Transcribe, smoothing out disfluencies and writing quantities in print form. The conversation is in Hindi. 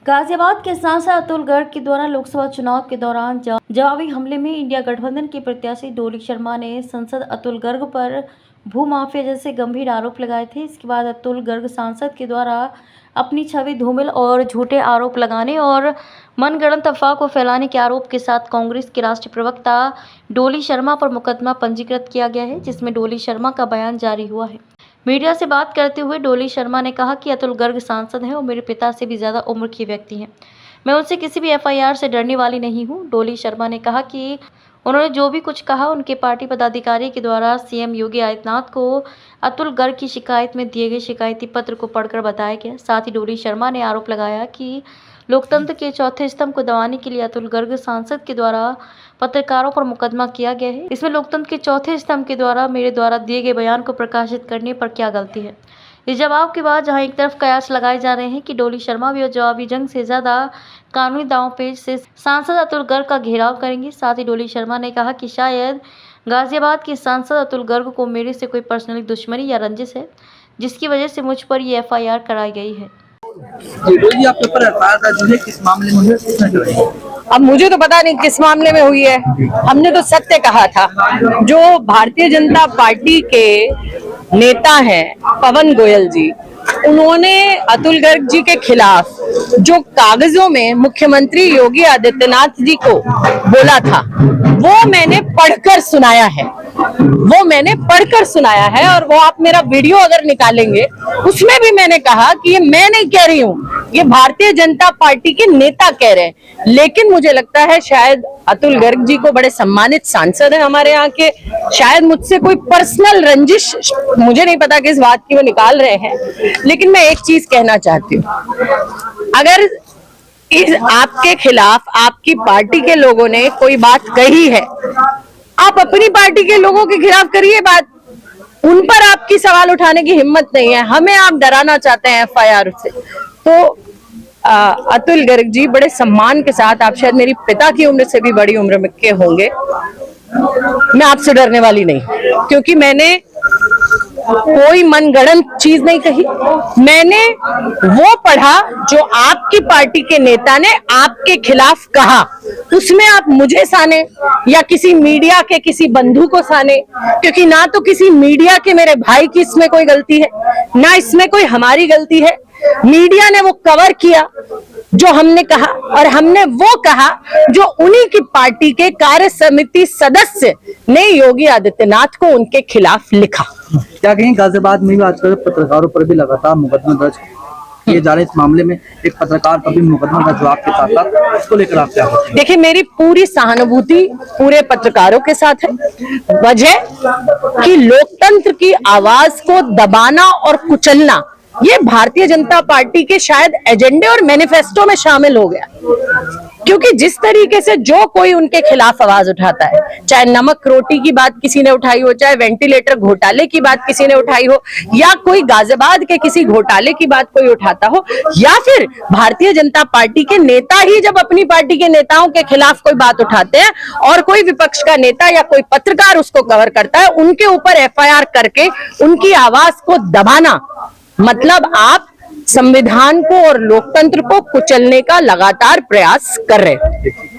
गाजियाबाद के सांसद अतुल गर्ग के द्वारा लोकसभा चुनाव के दौरान जवाबी हमले में इंडिया गठबंधन के प्रत्याशी डोली शर्मा ने सांसद अतुल गर्ग पर भूमाफिया जैसे गंभीर आरोप लगाए थे। इसके बाद अतुल गर्ग सांसद के द्वारा अपनी छवि धूमिल और झूठे आरोप लगाने और मनगढ़ंत अफवाह को फैलाने के आरोप के साथ कांग्रेस के राष्ट्रीय प्रवक्ता डोली शर्मा पर मुकदमा पंजीकृत किया गया है, जिसमें डोली शर्मा का बयान जारी हुआ है। मीडिया से बात करते हुए डोली शर्मा ने कहा कि अतुल गर्ग सांसद हैं और मेरे पिता से भी ज़्यादा उम्र के व्यक्ति हैं। मैं उनसे किसी भी एफआईआर से डरने वाली नहीं हूं। डोली शर्मा ने कहा कि उन्होंने जो भी कुछ कहा उनके पार्टी पदाधिकारी के द्वारा सीएम योगी आदित्यनाथ को अतुल गर्ग की शिकायत में दिए गए शिकायती पत्र को पढ़कर बताया गया। साथ ही डोली शर्मा ने आरोप लगाया कि लोकतंत्र के चौथे स्तंभ को दबाने के लिए अतुल गर्ग सांसद के द्वारा पत्रकारों पर मुकदमा किया गया है। इसमें लोकतंत्र के चौथे स्तंभ के द्वारा मेरे द्वारा दिए गए बयान को प्रकाशित करने पर क्या गलती है। इस जवाब के बाद जहां एक तरफ कयास लगाए जा रहे हैं कि डोली शर्मा भी जवाबी जंग से ज्यादा कानूनी दांवपेच से सांसद अतुल गर्ग का घेराव करेंगे। साथ ही डोली शर्मा ने कहा कि शायद गाजियाबाद के सांसद अतुल गर्ग को मेरे से कोई पर्सनल दुश्मनी या रंजिश है, जिसकी वजह से मुझ पर ये एफआईआर कराई गई है। आपके ऊपर एफआईआर दर्ज है, किस मामले में हुई, किसने कराई? अब मुझे तो पता नहीं किस मामले में हुई है। हमने तो सत्य कहा था। जो भारतीय जनता पार्टी के नेता हैं पवन गोयल जी, उन्होंने अतुल गर्ग जी के खिलाफ जो कागजों में मुख्यमंत्री योगी आदित्यनाथ जी को बोला था वो मैंने पढ़कर सुनाया है और वो आप मेरा वीडियो अगर निकालेंगे उसमें भी मैंने कहा कि ये मैं नहीं कह रही हूँ, ये भारतीय जनता पार्टी के नेता कह रहे हैं। लेकिन मुझे लगता है शायद अतुल गर्ग जी को बड़े सम्मानित सांसद हैं हमारे यहाँ के, शायद मुझसे कोई पर्सनल रंजिश मुझे नहीं पता किस बात की वो निकाल रहे हैं। लेकिन मैं एक चीज कहना चाहती हूँ, अगर आपके खिलाफ आपकी पार्टी के लोगों ने कोई बात कही है, आप अपनी पार्टी के लोगों के खिलाफ करिए बात। उन पर आपकी सवाल उठाने की हिम्मत नहीं है, हमें आप डराना चाहते हैं एफआईआर से। तो अतुल गर्ग जी बड़े सम्मान के साथ, आप शायद मेरी पिता की उम्र से भी बड़ी उम्र के होंगे, मैं आपसे डरने वाली नहीं, क्योंकि मैंने कोई मनगढ़ंत चीज नहीं कही। मैंने वो पढ़ा जो आपकी पार्टी के नेता ने आपके खिलाफ कहा, उसमें आप मुझे साने या किसी मीडिया के किसी बंधु को साने, क्योंकि ना तो किसी मीडिया के मेरे भाई की इसमें कोई गलती है, ना इसमें कोई हमारी गलती है। मीडिया ने वो कवर किया जो हमने कहा, और हमने वो कहा जो उन्हीं की पार्टी के कार्य समिति सदस्य ने योगी आदित्यनाथ को उनके खिलाफ लिखा। क्या कहीं गाजियाबाद में भी आजकल पत्रकारों पर भी लगातार मुकदमा दर्ज किए जा रहे हैं? इस मामले में एक पत्रकार पर भी मुकदमा दर्ज हुआ आपके साथ था, उसको लेकर आप क्या कहते हैं? देखिए, मेरी पूरी सहानुभूति पूरे पत्रकारों के साथ है। वजह कि लोकतंत्र की आवाज को दबाना और कुचलना ये भारतीय जनता पार्टी के शायद एजेंडे और मैनिफेस्टो में शामिल हो गया, क्योंकि जिस तरीके से जो कोई उनके खिलाफ आवाज उठाता है, चाहे नमक रोटी की बात किसी ने उठाई हो, चाहे वेंटिलेटर घोटाले की बात किसी ने उठाई हो, या कोई गाजियाबाद के किसी घोटाले की बात कोई उठाता हो, या फिर भारतीय जनता पार्टी के नेता ही जब अपनी पार्टी के नेताओं के खिलाफ कोई बात उठाते हैं और कोई विपक्ष का नेता या कोई पत्रकार उसको कवर करता है, उनके ऊपर एफआईआर करके उनकी आवाज को दबाना, मतलब आप संविधान को और लोकतंत्र को कुचलने का लगातार प्रयास कर रहे हैं।